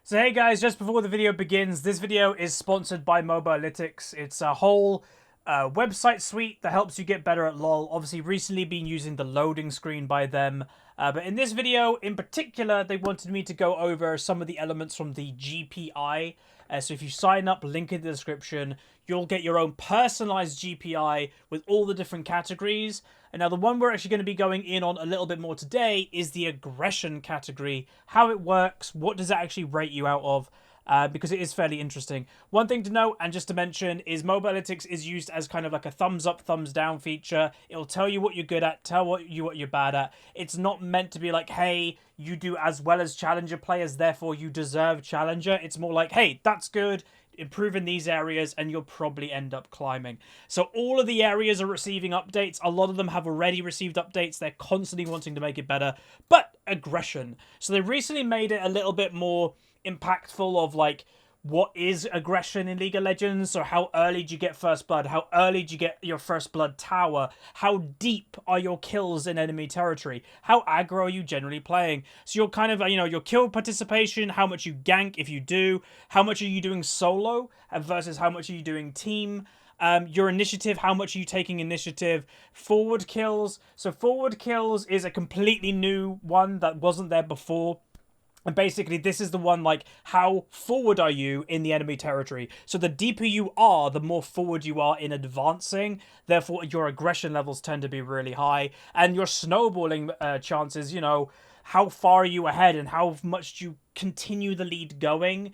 So hey guys, just before the video begins, this video is sponsored by Mobalytics. It's a whole website suite that helps you get better at LoL. Obviously, recently been using the loading screen by them. But in this video, in particular, they wanted me to go over some of the elements from the GPI. So if you sign up, link in the description, you'll get your own personalized GPI with all the different categories. And now the one we're actually going to be going in on a little bit more today is the aggression category. How it works, what does it actually rate you out of? Because it is fairly interesting. One thing to note, and just to mention, is Mobalytics is used as kind of like a thumbs up, thumbs down feature. It'll tell you what you're good at, tell you what you're bad at. It's not meant to be like, hey, you do as well as Challenger players, therefore you deserve Challenger. It's more like, hey, that's good, improve in these areas, and you'll probably end up climbing. So all of the areas are receiving updates. A lot of them have already received updates. They're constantly wanting to make it better. But aggression. So they recently made it a little bit more impactful of like what is aggression in League of Legends. So how early do you get first blood? How early do you get your first blood tower? How deep are your kills in enemy territory? How aggro are you generally playing? So you're kind of, your kill participation, how much you gank if you do, how much are you doing solo versus how much are you doing team. Your initiative, how much are you taking initiative? Forward kills. So forward kills is a completely new one that wasn't there before. And basically, this is the one, like, how forward are you in the enemy territory? So the deeper you are, the more forward you are in advancing. Therefore, your aggression levels tend to be really high. And your snowballing chances, how far are you ahead and how much do you continue the lead going,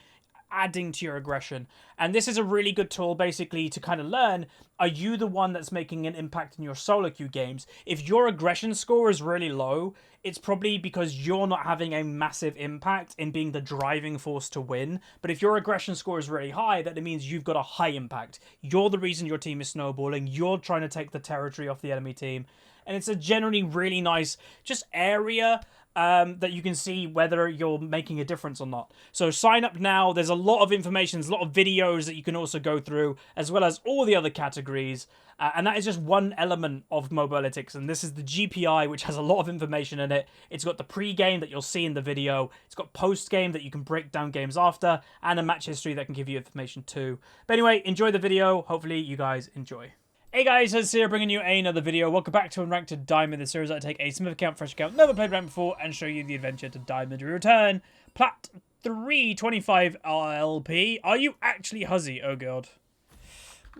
adding to your aggression. And this is a really good tool, basically, to kind of learn, are you the one that's making an impact in your SoloQ games? If your aggression score is really low, it's probably because you're not having a massive impact in being the driving force to win. But if your aggression score is really high, that means you've got a high impact. You're the reason your team is snowballing. You're trying to take the territory off the enemy team. And it's a generally really nice just area that you can see whether you're making a difference or not. So sign up now. There's a lot of information. There's a lot of videos that you can also go through, as well as all the other categories. And that is just one element of Mobalytics. And this is the GPI, which has a lot of information in it. It's got the pre-game that you'll see in the video. It's got post-game that you can break down games after, and a match history that can give you information too. But anyway, enjoy the video. Hopefully you guys enjoy. Hey guys, Huzzy here, bringing you another video. Welcome back to Unranked Diamond, the series that I take a Smith account, fresh account, never played around before, and show you the adventure to Diamond. We return. Plat 325 LP. Are you actually Huzzy? Oh god.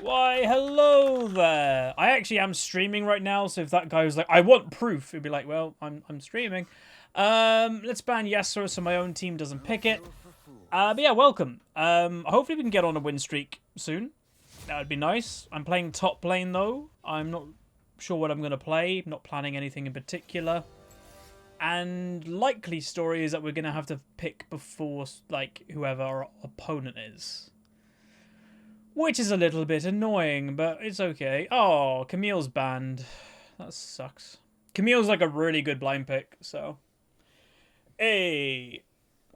Why, hello there. I actually am streaming right now, so if that guy was like, I want proof, it'd be like, well, I'm streaming. Let's ban Yasuo so my own team doesn't pick it. But yeah, welcome. Hopefully we can get on a win streak soon. That would be nice. I'm playing top lane, though. I'm not sure what I'm going to play. Not planning anything in particular. And likely story is that we're going to have to pick before, like, whoever our opponent is. Which is a little bit annoying, but it's okay. Oh, Camille's banned. That sucks. Camille's, like, a really good blind pick, so. Hey.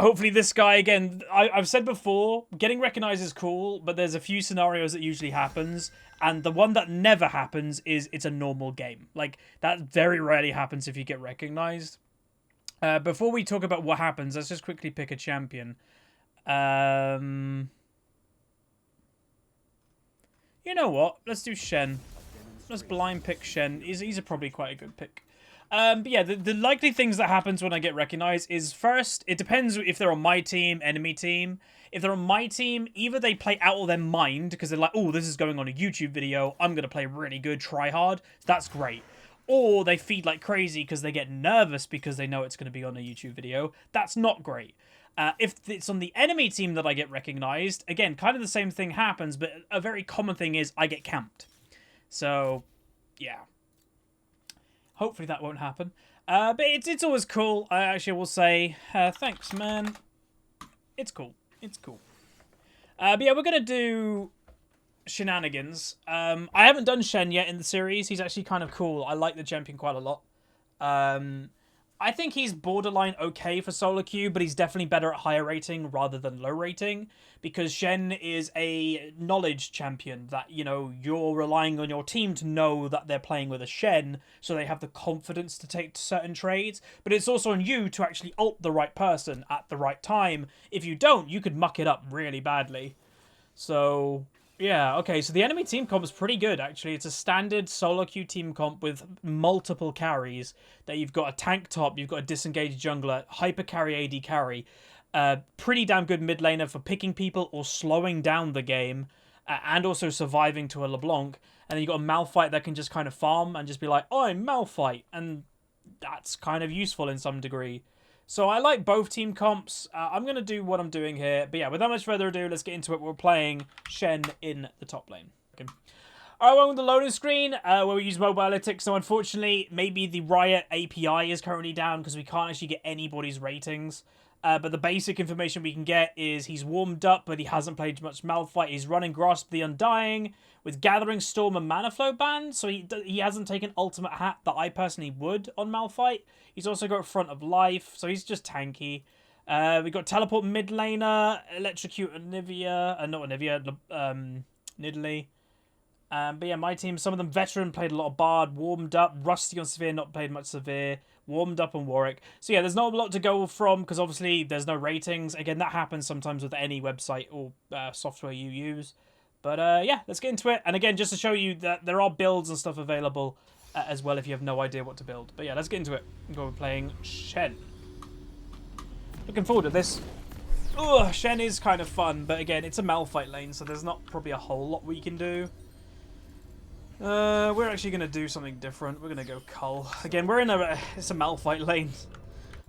Hopefully this guy, again, I've said before, getting recognized is cool, but there's a few scenarios that usually happens, and the one that never happens is it's a normal game. Like, that very rarely happens if you get recognized. Before we talk about what happens, let's just quickly pick a champion. You know what? Let's do Shen. Let's blind pick Shen. He's probably quite a good pick. But yeah, the likely things that happens when I get recognized is, first, it depends if they're on my team, enemy team. If they're on my team, either they play out of their mind because they're like, oh, this is going on a YouTube video, I'm going to play really good, try hard. That's great. Or they feed like crazy because they get nervous because they know it's going to be on a YouTube video. That's not great. If it's on the enemy team that I get recognized, again, kind of the same thing happens, but a very common thing is I get camped. So, yeah. Hopefully that won't happen. But it's always cool. I actually will say, thanks, man. It's cool. It's cool. But yeah, we're going to do shenanigans. I haven't done Shen yet in the series. He's actually kind of cool. I like the champion quite a lot. I think he's borderline okay for SoloQ, but he's definitely better at higher rating rather than low rating, because Shen is a knowledge champion that, you know, you're relying on your team to know that they're playing with a Shen, so they have the confidence to take certain trades, but it's also on you to actually ult the right person at the right time. If you don't, you could muck it up really badly. So... yeah, okay, so the enemy team comp is pretty good, actually. It's a standard SoloQ team comp with multiple carries. That you've got a tank top, you've got a disengaged jungler, hyper carry, AD carry. Pretty damn good mid laner for picking people or slowing down the game. And also surviving to a LeBlanc. And then you've got a Malphite that can just kind of farm and just be like, oh, I'm Malphite. And that's kind of useful in some degree. So I like both team comps. I'm going to do what I'm doing here. But yeah, without much further ado, let's get into it. We're playing Shen in the top lane. Okay. Alright, well, on the loading screen, where we use mobile analytics. So unfortunately, maybe the Riot API is currently down because we can't actually get anybody's ratings. But the basic information we can get is he's warmed up, but he hasn't played much Malphite. He's running Grasp the Undying with Gathering Storm and Mana Flow banned, so he hasn't taken Ultimate Hat that I personally would on Malphite. He's also got Front of Life, so he's just tanky. We got Teleport mid laner, Electrocute Anivia, not Anivia, Nidalee. But yeah, my team, some of them veteran, played a lot of Bard, warmed up. Rusty on Severe, not played much Severe. Warmed up on Warwick. So yeah, there's not a lot to go from because obviously there's no ratings. Again, that happens sometimes with any website or software you use. But yeah, let's get into it. And again, just to show you that there are builds and stuff available as well if you have no idea what to build. But yeah, let's get into it. We're playing Shen. Looking forward to this. Ugh, Shen is kind of fun, but again, it's a Malphite lane, so there's not probably a whole lot we can do. We're actually going to do something different. We're going to go Cull. Again, we're in it's a Malphite lane.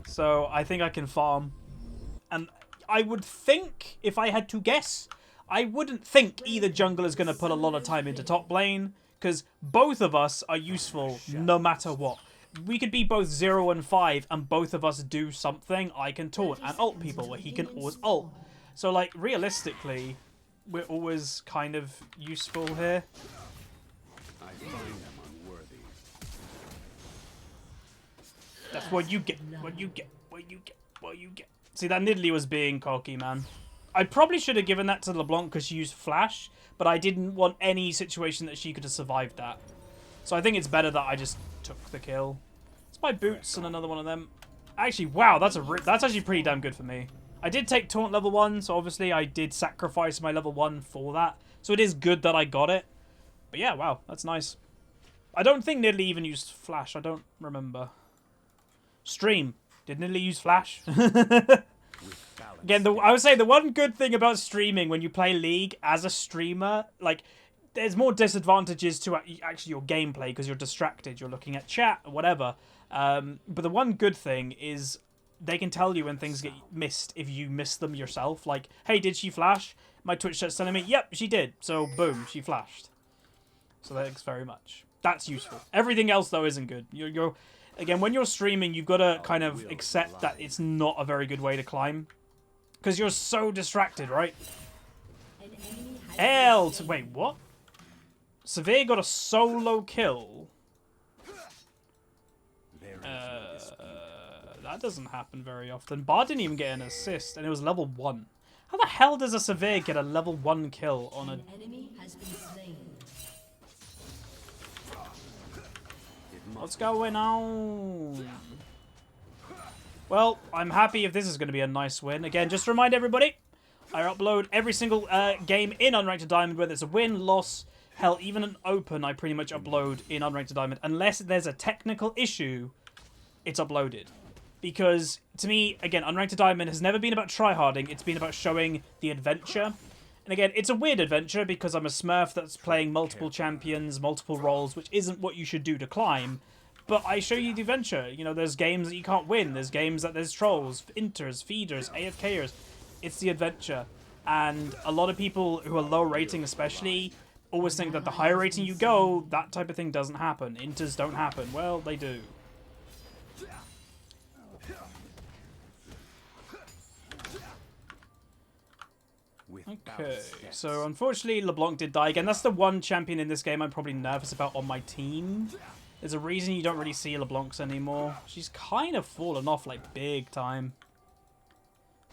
So I think I can farm. And I would think, if I had to guess, I wouldn't think either jungler is going to put a lot of time into top lane. Because both of us are useful no matter what. We could be both 0 and 5 and both of us do something. I can taunt and ult people where he can always ult. So like, realistically, we're always kind of useful here. That's what you get, what you get, what you get, what you get. See, that Nidalee was being cocky, man. I probably should have given that to LeBlanc because she used Flash, but I didn't want any situation that she could have survived that. So I think it's better that I just took the kill. It's my boots and another one of them. Actually, wow, that's actually pretty damn good for me. I did take taunt level 1, so obviously I did sacrifice my level 1 for that. So it is good that I got it. But yeah, wow, that's nice. I don't think Nidalee even used Flash. I don't remember. Stream. Did Nidalee use Flash? Again, I would say the one good thing about streaming when you play League as a streamer, like, there's more disadvantages to actually your gameplay because you're distracted. You're looking at chat or whatever. But the one good thing is they can tell you when things get missed if you miss them yourself. Like, hey, did she flash? My Twitch chat's telling me, yep, she did. So, boom, she flashed. So thanks very much. That's useful. Everything else, though, isn't good. Again, when you're streaming, you've got to kind of accept that it's not a very good way to climb. Because you're so distracted, right? Wait, what? Severe got a solo kill. That doesn't happen very often. Bard didn't even get an assist, and it was level 1. How the hell does a Severe get a level 1 kill on a... What's going on? Well, I'm happy if this is going to be a nice win. Again, just to remind everybody, I upload every single game in Unranked Diamond, whether it's a win, loss, hell, even an open, I pretty much upload in Unranked Diamond. Unless there's a technical issue, it's uploaded. Because, to me, again, Unranked Diamond has never been about tryharding, it's been about showing the adventure. And again, it's a weird adventure because I'm a smurf that's playing multiple champions, multiple roles, which isn't what you should do to climb. But I show you the adventure. You know, there's games that you can't win. There's games that there's trolls, inters, feeders, AFKers. It's the adventure. And a lot of people who are low rating especially always think that the higher rating you go, that type of thing doesn't happen. Inters don't happen. Well, they do. Okay, so unfortunately LeBlanc did die again. That's the one champion in this game I'm probably nervous about on my team. There's a reason you don't really see LeBlancs anymore. She's kind of fallen off, like, big time.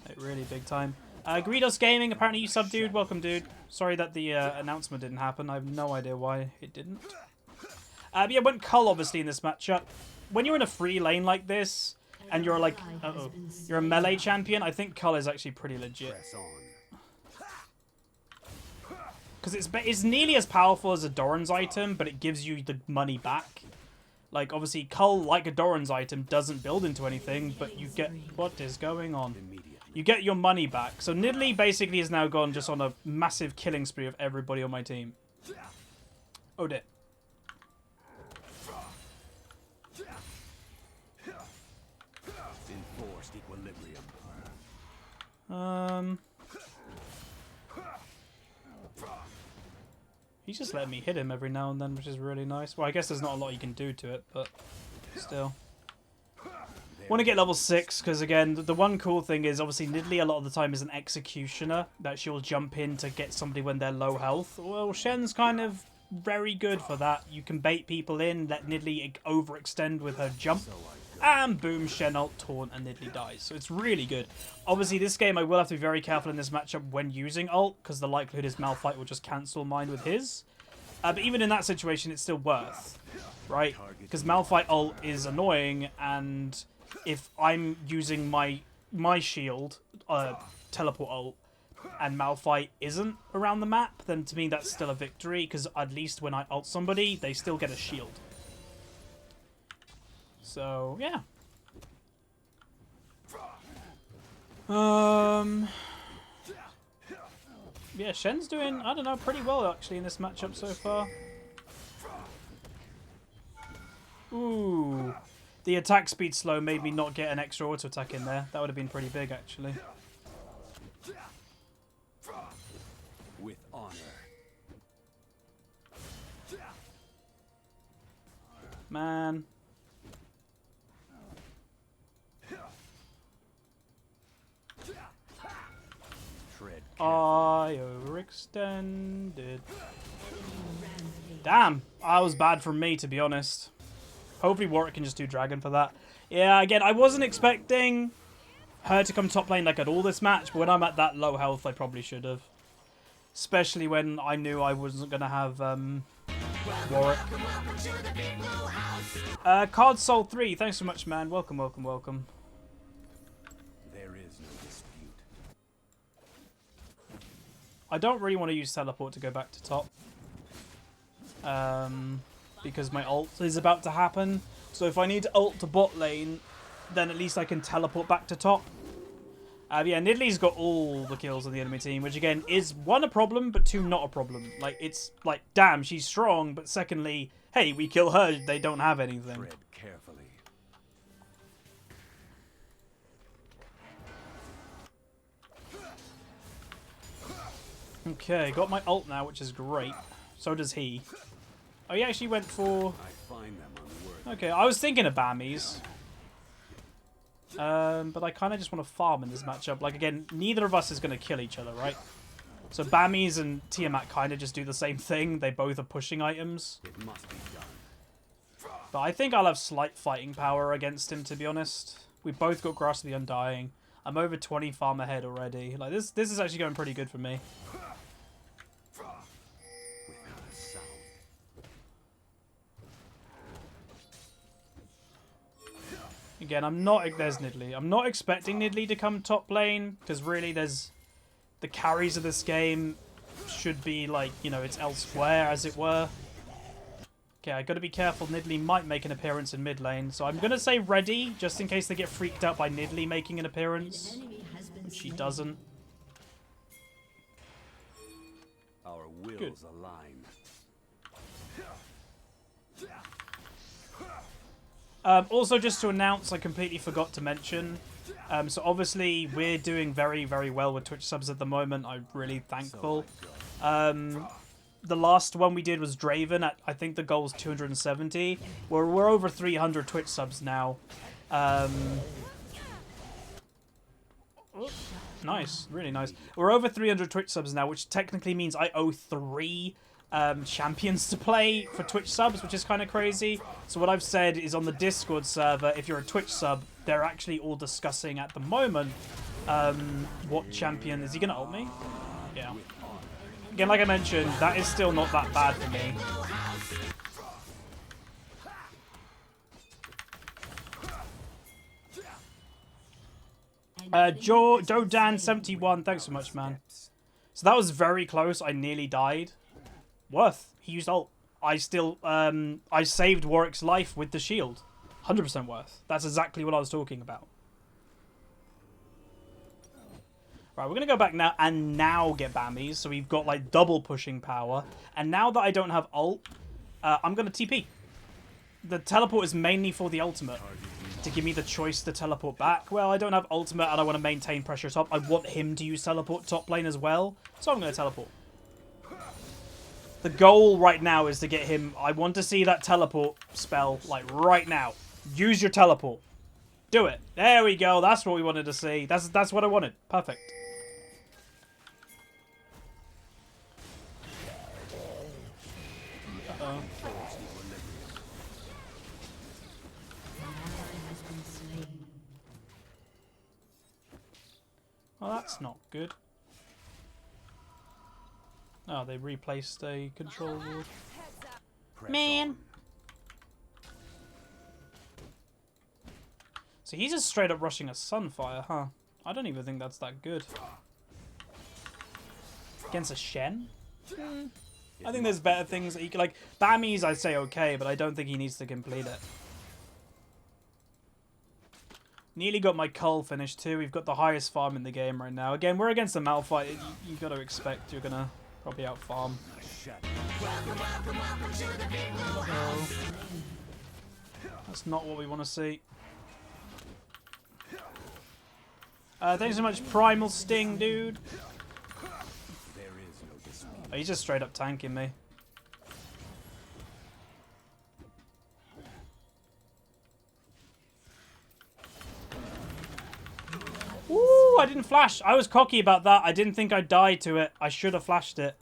Like, really big time. Greedos Gaming, apparently you sub, dude. Welcome, dude. Sorry that the announcement didn't happen. I have no idea why it didn't. But yeah, went Cull, obviously, in this matchup. When you're in a free lane like this, and you're like, you're a melee champion, I think Cull is actually pretty legit. Because it's nearly as powerful as a Doran's item, but it gives you the money back. Like, obviously, Cull, like a Doran's item, doesn't build into anything, but you get... What is going on? You get your money back. So Nidalee basically has now gone just on a massive killing spree of everybody on my team. Oh, dear. Enforced equilibrium. He's just letting me hit him every now and then, which is really nice. Well, I guess there's not a lot you can do to it, but still. Want to get level 6, because again, the one cool thing is, obviously, Nidalee a lot of the time is an executioner, that she'll jump in to get somebody when they're low health. Well, Shen's kind of very good for that. You can bait people in, let Nidalee overextend with her jump, and boom, Shen ult, taunt, and Nidalee dies. So it's really good. Obviously, this game I will have to be very careful in this matchup when using ult, because the likelihood is Malphite will just cancel mine with his. But even in that situation, it's still worth, right? Because Malphite ult is annoying, and if I'm using my shield, teleport ult, and Malphite isn't around the map, then to me that's still a victory, because at least when I ult somebody, they still get a shield. So, yeah. Yeah, Shen's doing, I don't know, pretty well actually in this matchup so far. Ooh. The attack speed slow made me not get an extra auto attack in there. That would have been pretty big actually. With honor. Man. I overextended. Damn, that was bad from me, to be honest. Hopefully Warwick can just do Dragon for that. Yeah, again, I wasn't expecting her to come top lane like at all this match, but when I'm at that low health, I probably should have. Especially when I knew I wasn't going to have Warwick. Card Soul 3, thanks so much, man. Welcome, welcome, welcome. There is no dispute. I don't really want to use teleport to go back to top. Because my ult is about to happen. So if I need to ult to bot lane, then at least I can teleport back to top. Yeah, Nidalee's got all the kills on the enemy team, which again is one, a problem, but two, not a problem. Like, it's like, damn, she's strong, but secondly, hey, we kill her, they don't have anything. Tread carefully. Okay, got my ult now, which is great. So does he. Oh, he actually went for... I find them unworthy. Okay, I was thinking of Bammies. But I kind of just want to farm in this matchup. Like, again, neither of us is going to kill each other, right? So Bammies and Tiamat kind of just do the same thing. They both are pushing items. It must be done. But I think I'll have slight fighting power against him, to be honest. We've both got Grasp of the Undying. I'm over 20 farm ahead already. Like, this is actually going pretty good for me. Again, there's Nidalee. I'm not expecting Nidalee to come top lane, because really there's... The carries of this game should be, like, you know, it's elsewhere, as it were. Okay, I gotta be careful. Nidalee might make an appearance in mid lane, so I'm gonna say ready, just in case they get freaked out by Nidalee making an appearance. But she doesn't. Our wills Good. align. Also, just to announce, I completely forgot to mention. So obviously, we're doing very, very well with Twitch subs at the moment. I'm really thankful. The last one we did was Draven. I think the goal was 270. We're over 300 Twitch subs now. Nice, really nice. We're over 300 Twitch subs now, which technically means I owe 3 champions to play for Twitch subs, which is kind of crazy. So what I've said is on the Discord server, if you're a Twitch sub, they're actually all discussing at the moment what champion. Is he going to ult me? Yeah. Again, like I mentioned, that is still not that bad for me. Dodan71, thanks so much, man. So that was very close. I nearly died. Worth. He used ult. I still, I saved Warwick's life with the shield. 100% worth. That's exactly what I was talking about. Right, we're going to go back now and now get Bammies. So we've got like double pushing power. And now that I don't have ult, I'm going to TP. The teleport is mainly for the ultimate. To give me the choice to teleport back. Well, I don't have ultimate and I want to maintain pressure top. I want him to use teleport top lane as well. So I'm going to teleport. The goal right now is to get him... I want to see that teleport spell, like, right now. Use your teleport. Do it. There we go. That's what we wanted to see. That's what I wanted. Perfect. Uh-oh. Well, that's not good. Oh, they replaced a control ward. Man! So he's just straight up rushing a Sunfire, huh? I don't even think that's that good. Against a Shen? I think there's better things that he can, like, Bammies I'd say okay, but I don't think he needs to complete it. Nearly got my cull finished too. We've got the highest farm in the game right now. Again, we're against a Malphite. You got to expect you're gonna probably out farm. That's not what we want to see. Thanks so much, Primal Sting, dude. Oh, he's just straight up tanking me. Ooh, I didn't flash. I was cocky about that. I didn't think I'd die to it. I should have flashed it.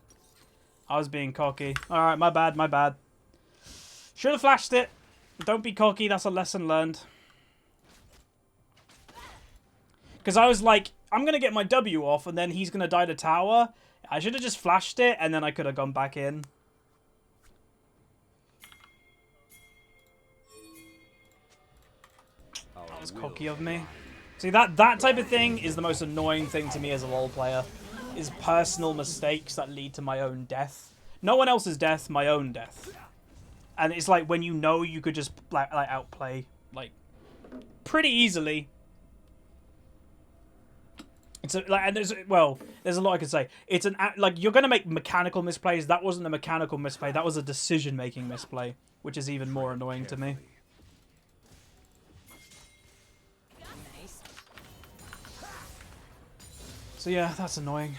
I was being cocky. Alright, my bad, my bad. Should have flashed it. Don't be cocky. That's a lesson learned. Because I was like, I'm going to get my W off and then he's going to die to tower. I should have just flashed it and then I could have gone back in. That was cocky of me. See, that type of thing is the most annoying thing to me as a LoL player. Is personal mistakes that lead to my own death. No one else's death, my own death. And it's like when you know you could just like outplay like pretty easily. It's like, and there's a lot I could say. It's an like you're gonna make mechanical misplays. That wasn't a mechanical misplay. That was a decision-making misplay, which is even more annoying to me. So yeah, that's annoying.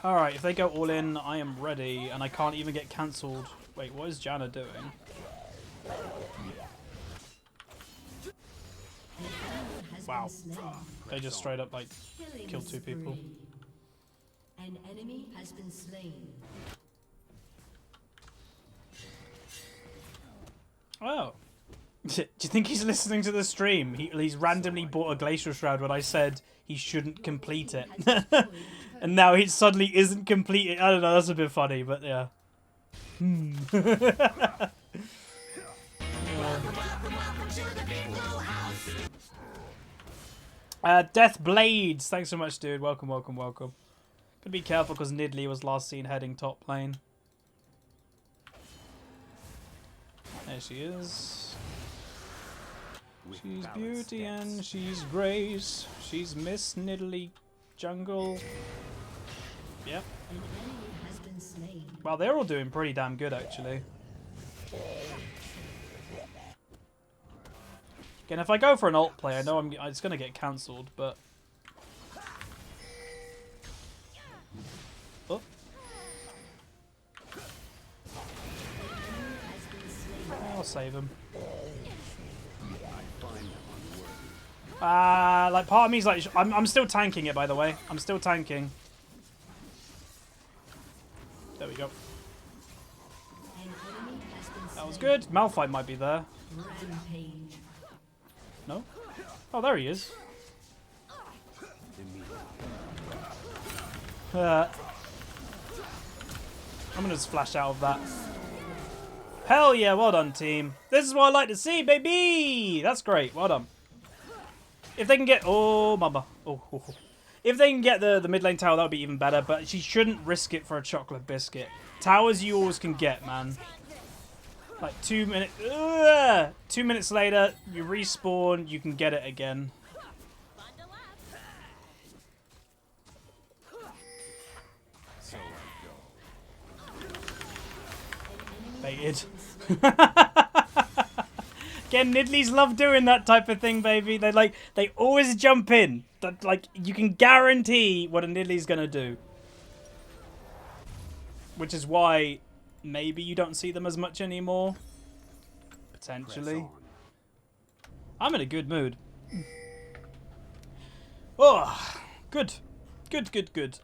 Alright, if they go all in, I am ready, and I can't even get cancelled. Wait, what is Janna doing? Wow. They just straight up, like, killed two people. An enemy has been slain. Oh. Do you think he's listening to the stream? He's randomly bought a Glacial Shroud when I said he shouldn't complete it. And now he suddenly isn't completing. I don't know, that's a bit funny, but yeah. Death Blades, thanks so much, dude. Welcome, welcome, welcome. Gotta be careful because Nidley was last seen heading top lane. There she is. She's beauty and she's grace. She's Miss Niddly Jungle. Yep. Well, they're all doing pretty damn good, actually. Again, if I go for an ult play, I know it's going to get cancelled, but... Oh. I'll save him. Like part of me's like I'm still tanking it, by the way. I'm still tanking. There we go. Smells good. Malphite might be there. Rampage. No? Oh, there he is. I'm gonna just flash out of that. Hell yeah, well done, team. This is what I like to see, baby! That's great, well done. If they can get... Oh, mama. Oh. If they can get the mid lane tower, that would be even better, but she shouldn't risk it for a chocolate biscuit. Towers you always can get, man. Like 2 minutes... 2 minutes later, you respawn, you can get it again. Baited. Again, Nidleys love doing that type of thing, baby. They always jump in. Like, you can guarantee what a Nidley's gonna do. Which is why maybe you don't see them as much anymore. Potentially. I'm in a good mood. Oh, good. Good.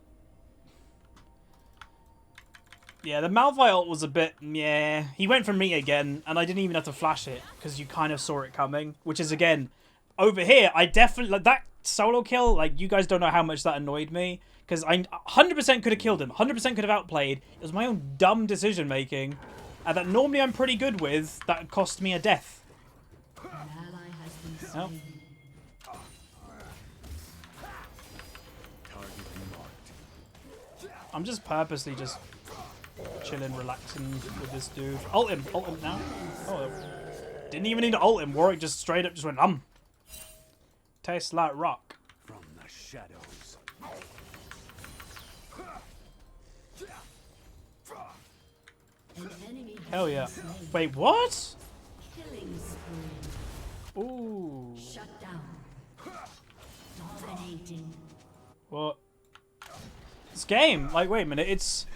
Yeah, the Malphite ult was a bit, yeah. He went for me again, and I didn't even have to flash it, because you kind of saw it coming. Which is, again, over here, I definitely, like, that solo kill, like, you guys don't know how much that annoyed me. Because I 100% could have killed him, 100% could have outplayed. It was my own dumb decision-making. And that normally I'm pretty good with, that cost me a death. An ally has been Oh. slain. I'm just purposely just chilling, relaxing with this dude. Ult him now. Oh, didn't even need to ult him. Warwick just straight up just went, tastes like rock. From the shadows. An enemy has Hell been yeah. slain. Wait, what? Killing spree. Ooh. Shut down. Dominating. What? This game, like, wait a minute, it's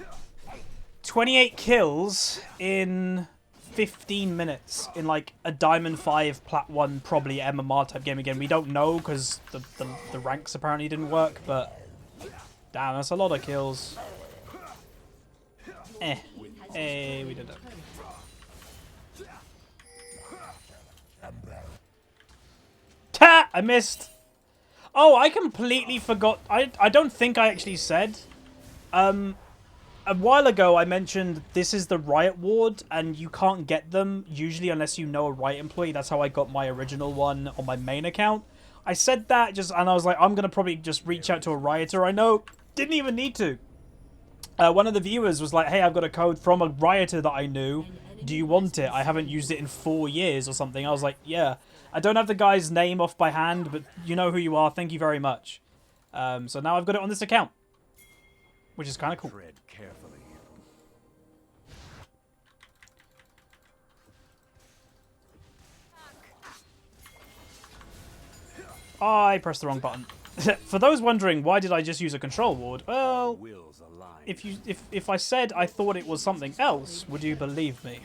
28 kills in 15 minutes in, like, a Diamond 5 Plat 1 probably MMR type game again. We don't know because the ranks apparently didn't work, but damn, that's a lot of kills. Hey, we did it. Ta! I missed. Oh, I completely forgot. I don't think I actually said. A while ago, I mentioned this is the Riot Ward, and you can't get them usually unless you know a Riot employee. That's how I got my original one on my main account. I said that and I was like, I'm gonna probably just reach out to a Rioter I know. Didn't even need to. One of the viewers was like, hey, I've got a code from a Rioter that I knew. Do you want it? I haven't used it in 4 years or something. I was like, yeah. I don't have the guy's name off by hand, but you know who you are. Thank you very much. So now I've got it on this account, which is kind of cool. Tread carefully. I pressed the wrong button. For those wondering, why did I just use a control ward? Well, Wills alive. if I said I thought it was something else, would you believe me?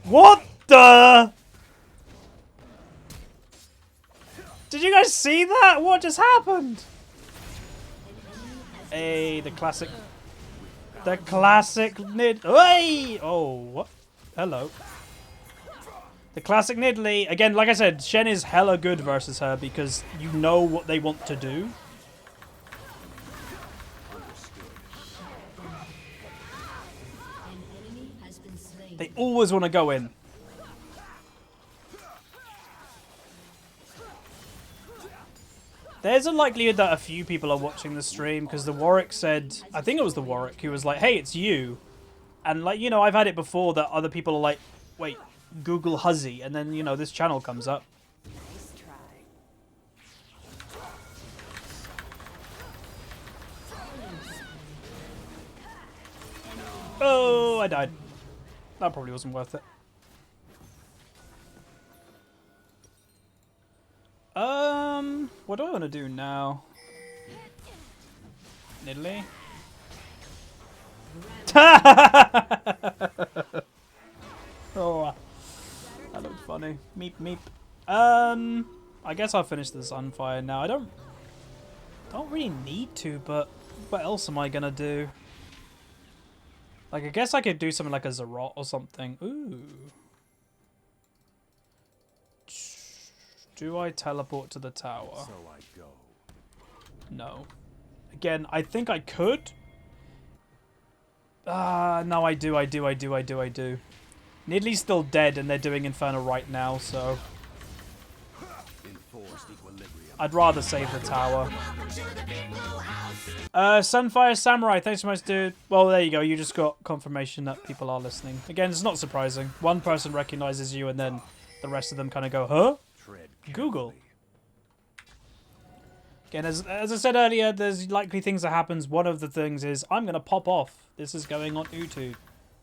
What the? Did you guys see that? What just happened? Hey, the classic Nid. Hey! Oh, what? Hello. The classic Nidley. Again, like I said, Shen is hella good versus her because you know what they want to do. An enemy has been slain. They always want to go in. There's a likelihood that a few people are watching the stream because the Warwick said, I think it was the Warwick who was like, hey, it's you. And like, you know, I've had it before that other people are like, wait, Google Huzzy, and then, you know, this channel comes up. Nice try. Oh, I died. That probably wasn't worth it. What do I want to do now? Niddly? Oh, that looked funny. Meep meep. I guess I'll finish the Sunfire now. I don't really need to, but what else am I gonna do? Like, I guess I could do something like a Zarot or something. Ooh. Do I teleport to the tower? So I go. No. Again, I think I could. No, I do. Nidlee's still dead and they're doing Inferno right now, so... Enforced equilibrium. I'd rather save the tower. Sunfire Samurai, thanks so much, dude. Well, there you go. You just got confirmation that people are listening. Again, it's not surprising. One person recognizes you and then the rest of them kind of go, huh? Tread Google. carefully. Again, as I said earlier, there's likely things that happens. One of the things is I'm going to pop off. This is going on YouTube,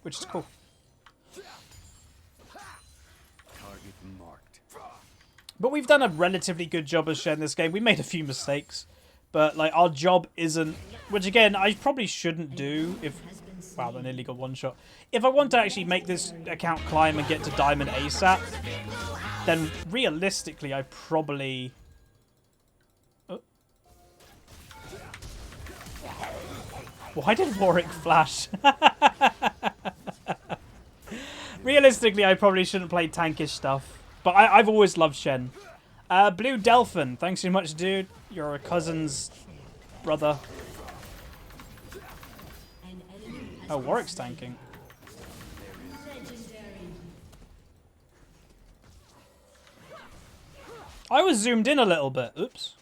which is cool. Target marked. But we've done a relatively good job of sharing this game. We made a few mistakes, but like our job isn't, which again I probably shouldn't do if. Wow, that nearly got one shot. If I want to actually make this account climb and get to Diamond ASAP, then realistically I probably. Oh. Why did Warwick flash? Realistically, I probably shouldn't play tankish stuff. But I've always loved Shen. Blue Delphin, thanks so much, dude. You're a cousin's brother. Oh, Warwick's tanking. I was zoomed in a little bit. Oops.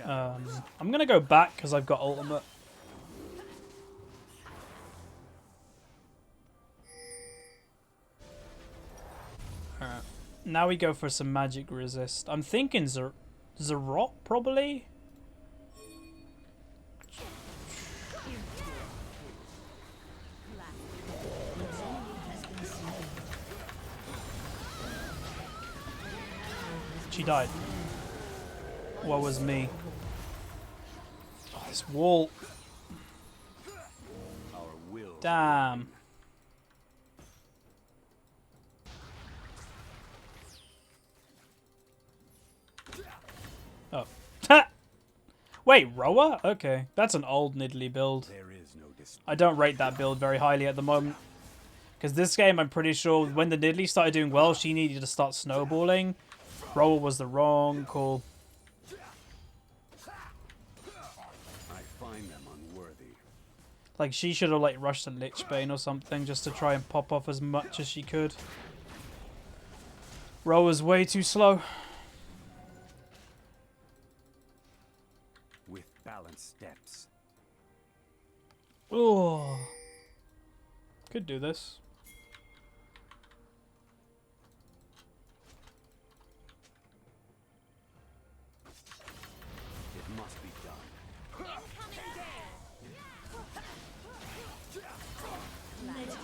I'm going to go back because I've got ultimate. Alright. Now we go for some magic resist. I'm thinking Zarot, probably? She died. What was me? Oh, this wall. Our will. Damn. Oh. Wait, Roa? Okay. That's an old Nidalee build. There is no dispute. I don't rate that build very highly at the moment. Because this game, I'm pretty sure, when the Nidalee started doing well, she needed to start snowballing. Roa was the wrong call. I find them unworthy. Like, she should have, like, rushed a Lichbane or something just to try and pop off as much as she could. Roa's way too slow. With balanced steps. Oh. Could do this. It must be done. Immediately.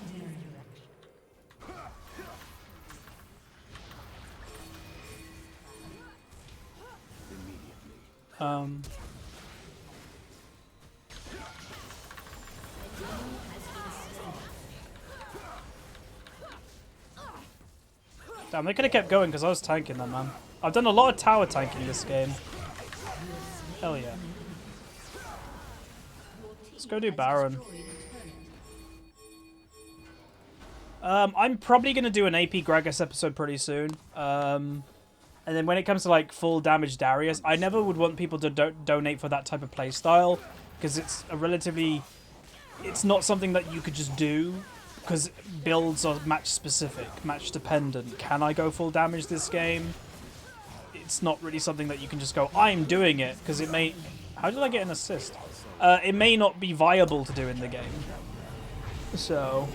Damn, they could have kept going because I was tanking them, man. I've done a lot of tower tanking this game. Hell yeah. Let's go do Baron. I'm probably going to do an AP Gragas episode pretty soon. And then when it comes to like full damage Darius, I never would want people to donate for that type of playstyle. Because it's a relatively... It's not something that you could just do. Because builds are match specific, match dependent. Can I go full damage this game? It's not really something that you can just go, I'm doing it. Because it may... How did I get an assist? It may not be viable to do in the game. So...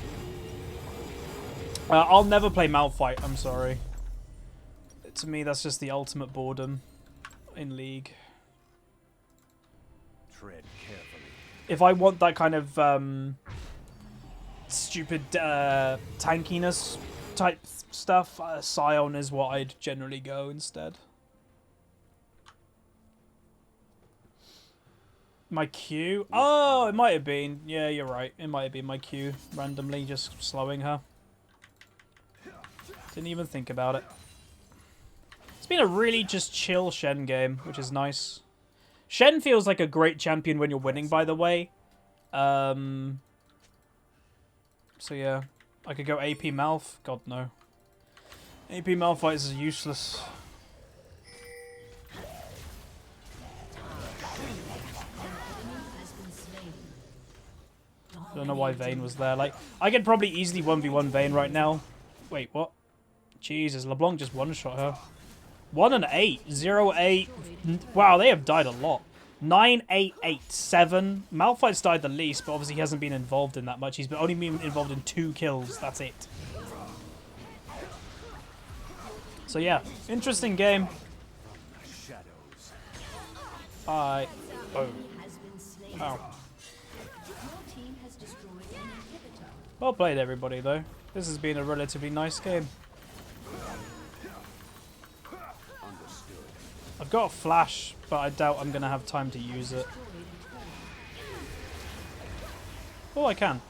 I'll never play Malphite, I'm sorry. To me, that's just the ultimate boredom in League. Tread carefully. If I want that kind of stupid tankiness type stuff, Scion is what I'd generally go instead. My Q? Oh, it might have been. Yeah, you're right. It might have been my Q randomly just slowing her. Didn't even think about it. It's been a really just chill Shen game, which is nice. Shen feels like a great champion when you're winning, by the way. So yeah, I could go AP Malf. God no. AP Malphite is useless. Don't know why Vayne was there. Like, I could probably easily 1v1 Vayne right now. Wait, what? Jesus, LeBlanc just one-shot her. 1 and 8. 0, 8. Wow, they have died a lot. 9, 8, 8, 7. Malphite's died the least, but obviously he hasn't been involved in that much. He's only been involved in 2 kills. That's it. So yeah, interesting game. Bye. Oh. Ow. Well played, everybody, though. This has been a relatively nice game. I've got a flash, but I doubt I'm going to have time to use it. Oh, I can.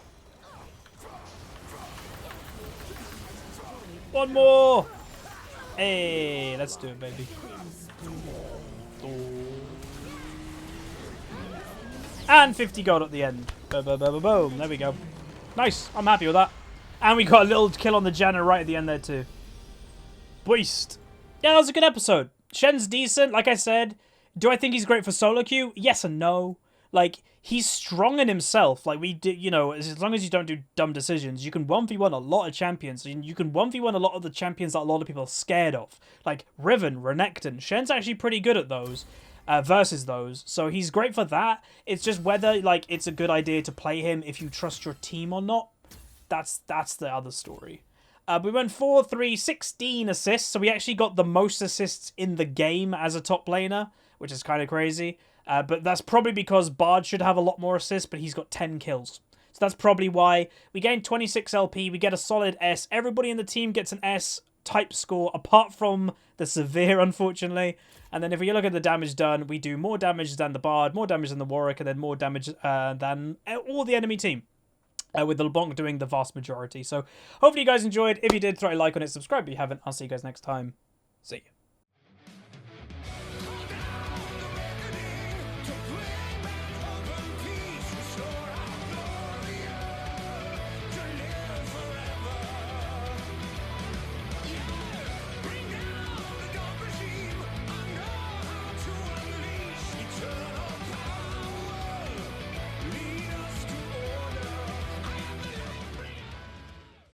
One more! Hey, let's do it, baby. Oh. And 50 gold at the end. Boom, boom, boom, boom, boom. There we go. Nice. I'm happy with that. And we got a little kill on the Janna right at the end there too. Beast. Yeah, that was a good episode. Shen's decent. Like I said, do I think he's great for SoloQ? Yes and no. Like, he's strong in himself. Like, we did, you know, as long as you don't do dumb decisions, you can 1v1 a lot of champions. You can 1v1 a lot of the champions that a lot of people are scared of. Like, Riven, Renekton. Shen's actually pretty good at those. Versus those, so he's great for that. It's just whether like it's a good idea to play him if you trust your team or not. That's the other story. We went 4-3, 16 assists, so we actually got the most assists in the game as a top laner, which is kind of crazy. But that's probably because Bard should have a lot more assists, but he's got 10 kills. So that's probably why we gained 26 LP. We get a solid S. Everybody in the team gets an S type score, apart from the Severe, unfortunately. And then if we look at the damage done, we do more damage than the Bard, more damage than the Warwick, and then more damage than all the enemy team. With the LeBlanc doing the vast majority. So hopefully you guys enjoyed. If you did, throw a like on it, subscribe if you haven't. I'll see you guys next time. See you.